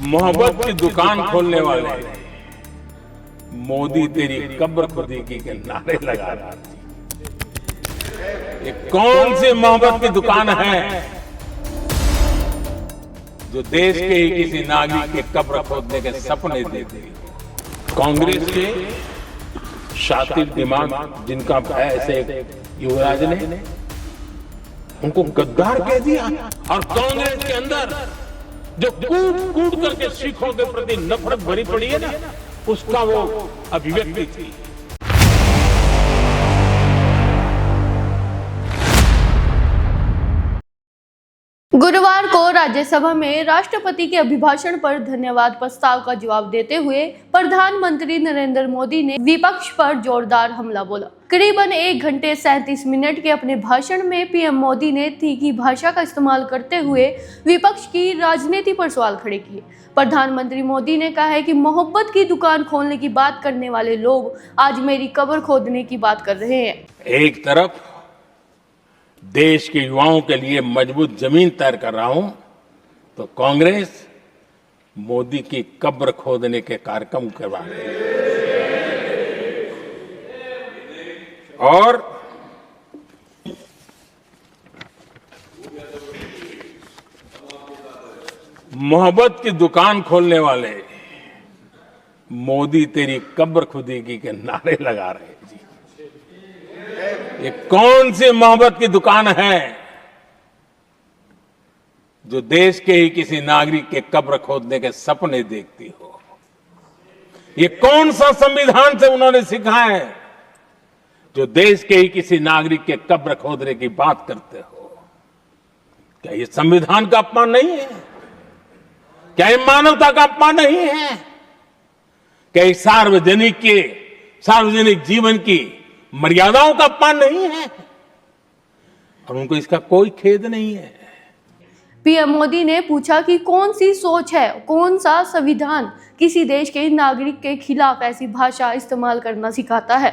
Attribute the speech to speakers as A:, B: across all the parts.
A: मोहब्बत की दुकान खोलने वाले मोदी तेरी कब्र खुदी की के नारे लगा रहा था। ये कौन सी मोहब्बत की दुकान है जो देश के ही किसी नागरिक के कब्र खोदने के सपने देती है? कांग्रेस के शातिर दिमाग जिनका है ऐसे युवराज ने उनको गद्दार कह दिया, और कांग्रेस के अंदर जो कूट कूट करके सिखों के प्रति नफरत भरी पड़ी है ना, उसका वो अभिव्यक्ति थी।
B: गुरुवार को राज्यसभा में राष्ट्रपति के अभिभाषण पर धन्यवाद प्रस्ताव का जवाब देते हुए प्रधानमंत्री नरेंद्र मोदी ने विपक्ष पर जोरदार हमला बोला। करीबन 1 घंटे 37 मिनट के अपने भाषण में पीएम मोदी ने तीखी भाषा का इस्तेमाल करते हुए विपक्ष की राजनीति पर सवाल खड़े किए। प्रधानमंत्री मोदी ने कहा है कि मोहब्बत की दुकान खोलने की बात करने वाले लोग आज मेरी कब्र खोदने की बात कर रहे हैं।
A: एक तरफ देश के युवाओं के लिए मजबूत जमीन तैयार कर रहा हूं, तो कांग्रेस मोदी की कब्र खोदने के कार्यक्रम करवा रही है। और मोहब्बत की दुकान खोलने वाले मोदी तेरी कब्र खुदी की के नारे लगा रहे हैं। ये कौन सी मोहब्बत की दुकान है जो देश के ही किसी नागरिक के कब्र खोदने के सपने देखती हो? ये कौन सा संविधान से उन्होंने सीखा है जो देश के ही किसी नागरिक के कब्र खोदने की बात करते हो? क्या ये संविधान का अपमान नहीं है? क्या ये मानवता का अपमान नहीं है? क्या ये सार्वजनिक जीवन की मर्यादाओं का अपमान नहीं है? और उनको इसका कोई खेद नहीं है।
B: पीएम मोदी ने पूछा कि कौन सी सोच है, कौन सा संविधान किसी देश के नागरिक के खिलाफ ऐसी भाषा इस्तेमाल करना सिखाता है।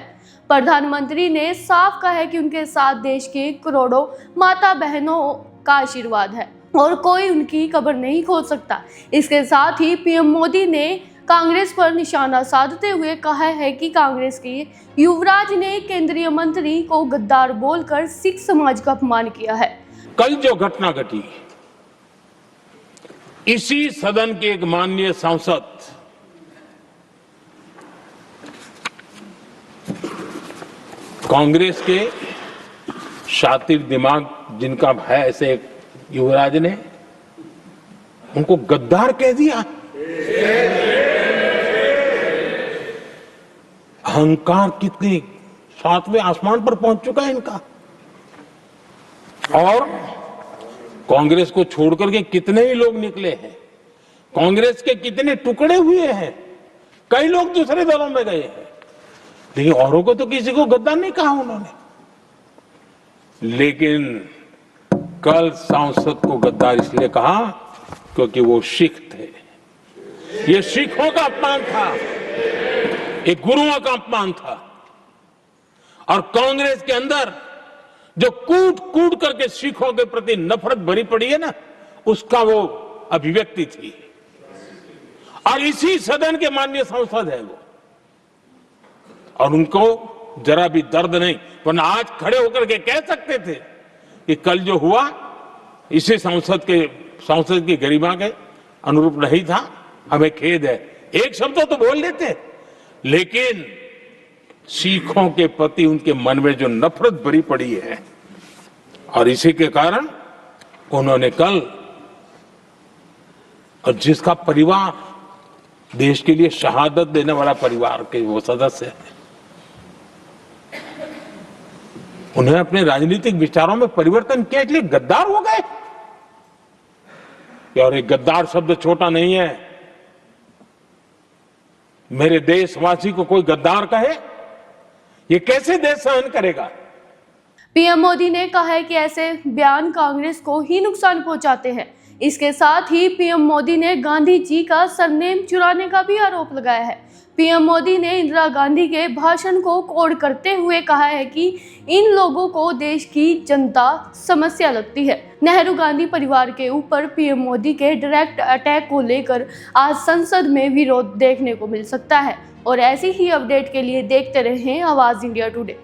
B: प्रधानमंत्री ने साफ कहा है कि उनके साथ देश के करोड़ों माता बहनों का आशीर्वाद है और कोई उनकी कब्र नहीं खोद सकता। इसके साथ ही पीएम मोदी ने कांग्रेस पर निशाना साधते हुए कहा है कि कांग्रेस के युवराज ने केंद्रीय मंत्री को गद्दार बोलकर सिख समाज का अपमान किया है।
A: कल जो घटना घटी, इसी सदन के एक माननीय सांसद कांग्रेस के शातिर दिमाग जिनका है ऐसे युवराज ने उनको गद्दार कह दिया। अहंकार कितनी 7वें आसमान पर पहुंच चुका है इनका। और कांग्रेस को छोड़कर के कितने ही लोग निकले हैं, कांग्रेस के कितने टुकड़े हुए हैं, कई लोग दूसरे दलों में गए हैं, लेकिन औरों को तो किसी को गद्दार नहीं कहा उन्होंने। लेकिन कल सांसद को गद्दार इसलिए कहा क्योंकि वो सिख थे। ये सिखों का अपमान था, एक गुरुओं का अपमान था। और कांग्रेस के अंदर जो कूट कूट करके सिखों के प्रति नफरत भरी पड़ी है ना, उसका वो अभिव्यक्ति थी। और इसी सदन के माननीय सांसद है वो, और उनको जरा भी दर्द नहीं, वरना आज खड़े होकर के कह सकते थे कि कल जो हुआ इसी सांसद की गरिमा के अनुरूप नहीं था, हमें खेद है। एक शब्द तो बोल लेते, लेकिन सिखों के प्रति उनके मन में जो नफरत भरी पड़ी है, और इसी के कारण उन्होंने कल, और जिसका परिवार देश के लिए शहादत देने वाला परिवार के वो सदस्य है, उन्हें अपने राजनीतिक विचारों में परिवर्तन किया, इसलिए गद्दार हो गए। और एक गद्दार शब्द छोटा नहीं है। मेरे देशवासी को कोई गद्दार कहे, ये कैसे देश सहन करेगा?
B: पीएम मोदी ने कहा है कि ऐसे बयान कांग्रेस को ही नुकसान पहुंचाते हैं। इसके साथ ही पीएम मोदी ने गांधी जी का सरनेम चुराने का भी आरोप लगाया है। पीएम मोदी ने इंदिरा गांधी के भाषण को कोट करते हुए कहा है कि इन लोगों को देश की जनता समस्या लगती है। नेहरू गांधी परिवार के ऊपर पीएम मोदी के डायरेक्ट अटैक को लेकर आज संसद में विरोध देखने को मिल सकता है। और ऐसी ही अपडेट के लिए देखते रहें आवाज इंडिया टुडे।